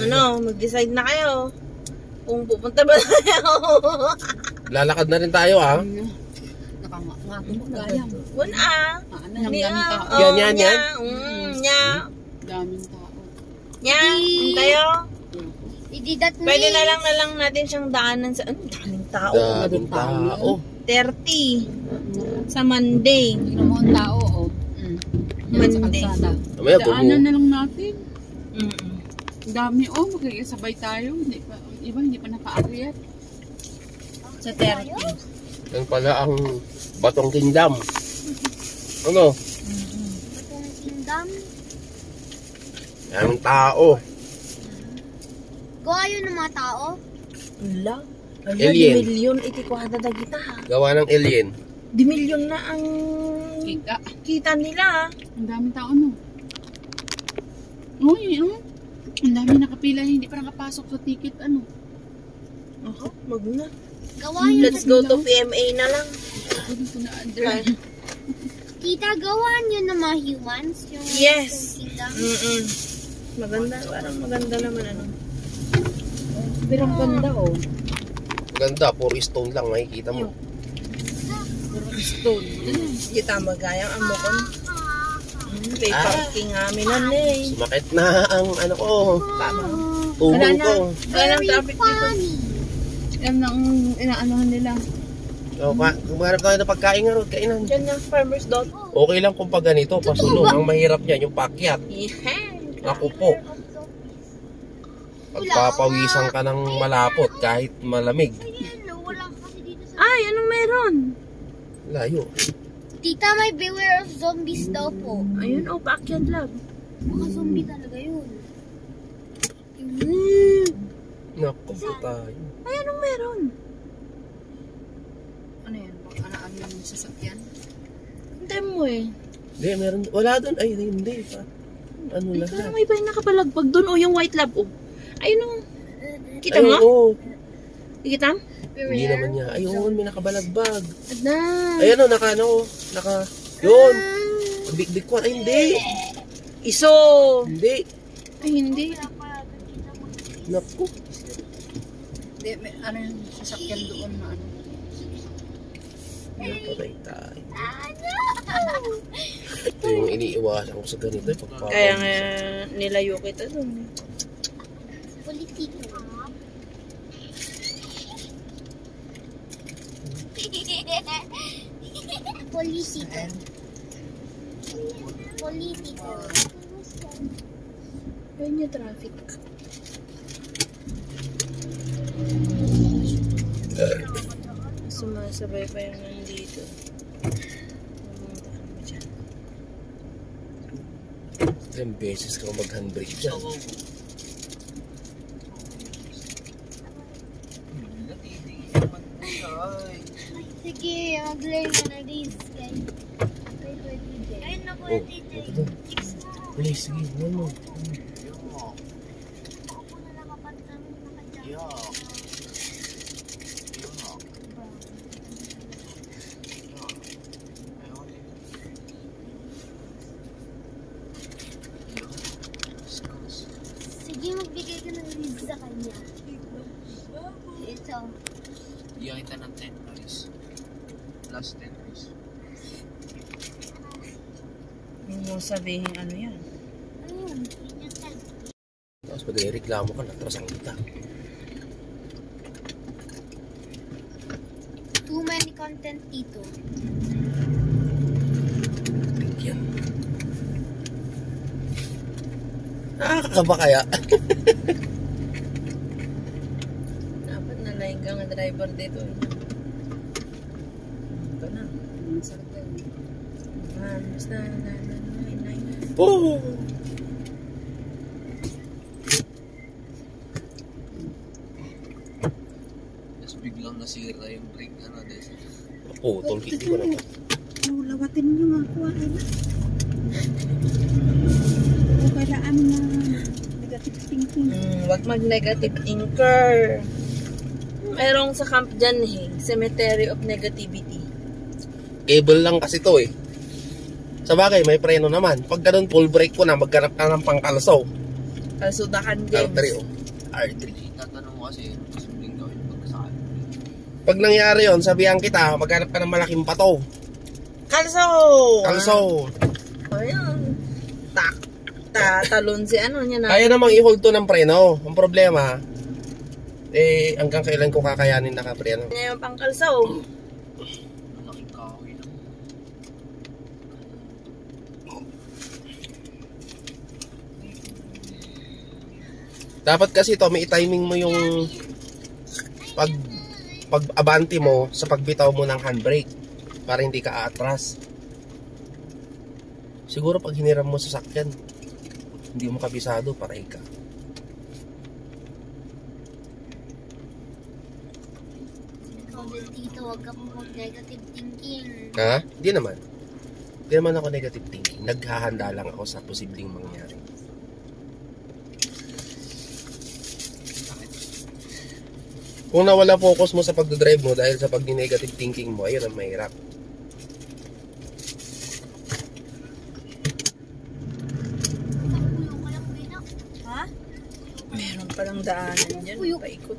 Ano, mag-decide na kayo. Kung pupunta ba tayo. Lalakad na rin tayo, ha? Nakangagayang. Wala. Yan. Nya. Daming tao. Nya. Tayo. Pwede Pwede na lang natin siyang daanan sa... Ano? Daming tao. Daming tao. 30. Sa Monday. Tingnan mo ang tao, oh. Monday. Daanan na lang natin. Ang dami, oh. Magkikisabay tayo. Hindi pa nakaakyat. Sa 30. Yan pala ang Batong Kingdom. Ano? Yan tao. Gawa yun ng mga tao? Wala. Alien. Di milyon itikwada na kita ha. Gawa ng alien. Di milyon na ang kita nila. Ang daming tao, no? Uy, ano? Ang dami nakapila, hindi pa nakapasok sa ticket, ano? Aha, magna. Gawa yun. Let's go to PMA na lang. Dito na, Andrea. Tita, gawaan yun ng mga humans? Yung Yes. Tita? Maganda. Parang maganda naman ano. Pero ang ganda oh. Ganda, 4 stone lang makikita mo. Stone. Kita magayang ang mukon. Pay parking amin na eh. Sumakit na ang ano ko. Tama. Tubong ko. Wala nang traffic dito. Yan ang inaanohan nila. So, kumahanap tayo ng pagkain nga ron, kainan. Diyan yung farmer's dog. Okay lang kung pag ganito, pasulong. Ang mahirap niyan, yung pakyat. Ako po. Pagpapawisan ka ng malapot kahit malamig. Ay, anong meron? Layo. Tita, may beware of zombies daw po. Ayun oh, paakyat lab. Mga zombie talaga yun. Naku po tayo. Ay, anong meron? Ano yan? Ano yung sasakyan? Hintay mo eh. Hindi, meron. Wala doon. Ay, hindi pa. Ano Ay, lahat? parang may iba yung nakapalagpag doon. O, yung white lab. O. Ayun o. Kita mo? Oo. Kita? Hindi naman niya. Ayun, may nakabalagbag. Ada. Ayan o, yun. Big one. Ay, hindi. Iso. Hindi. Ay, hindi. Naku. Hindi, ano yung sasakyan doon na ano? Napatay tayo. Ito yung iniiwasan ko sa ganito. Kaya nga nilayo kita doon. Politiko. Politiko. Politiko. Ayun yung traffic. Sumasabay pa yung nandito. Ilang beses ka mag-handbrake dyan. Sige, mag-learn ka na this, guys. Ayun na po, tita. Please, sige, ano mo. Sige, magbigay ka ng lead sa kanya. Ito. Bigyan kita ng 10 price. Plus 10 price. Yung mo sabihin ano yan. Ayun. Tapos pag reklamo ka, natrasan kita. Too many content dito. Yan. Nakakakaba kaya? Dapat nalayin ka nga driver dito. Ito na. Basta na. Oh! Tapos biglang nasira yung brake ano dito. Putol, hindi ko naman. Lawatin niyo nga kuha na. Kailangan na negative thinking. Wag mag-negative thinker. Merong sa camp dyan Cemetery of Negativity. Cable lang kasi to eh. Sa bagay, may preno naman. Pag ganun, full brake ko na, magganap ka ng pangkalso. Kalsudakan R3 James. oh. R3. Tatanong ko kasi, sabihin gawin pagkasakal. Pag nangyari yon, sabihan kita, maghanap ka ng malaking pato. Kalso! Kalso. Ayun. Talon si ano niya na. Kaya namang i-hold to ng preno. Ang problema, hanggang kailan ko kakayanin nakapreno. Niya yung pangkalso. Malaking kahoy lang. Dapat kasi to, may timing mo yung pag-abante mo sa pagbitaw mo ng handbrake para hindi ka aatras. Siguro pag hiniram mo sa sakyan, hindi mo kabisado, paray ka. Ikaw din dito, huwag ka pong mag-negative thinking. Ha? Hindi naman. Hindi naman ako negative thinking. Naghahanda lang ako sa posibleng mangyari. Kung nawala focus mo sa pagdadrive mo dahil sa pag-negative thinking mo, ayun ang mahirap. Puyo ka lang, Pina. Ha? Meron palang daanan dyan. Paikot.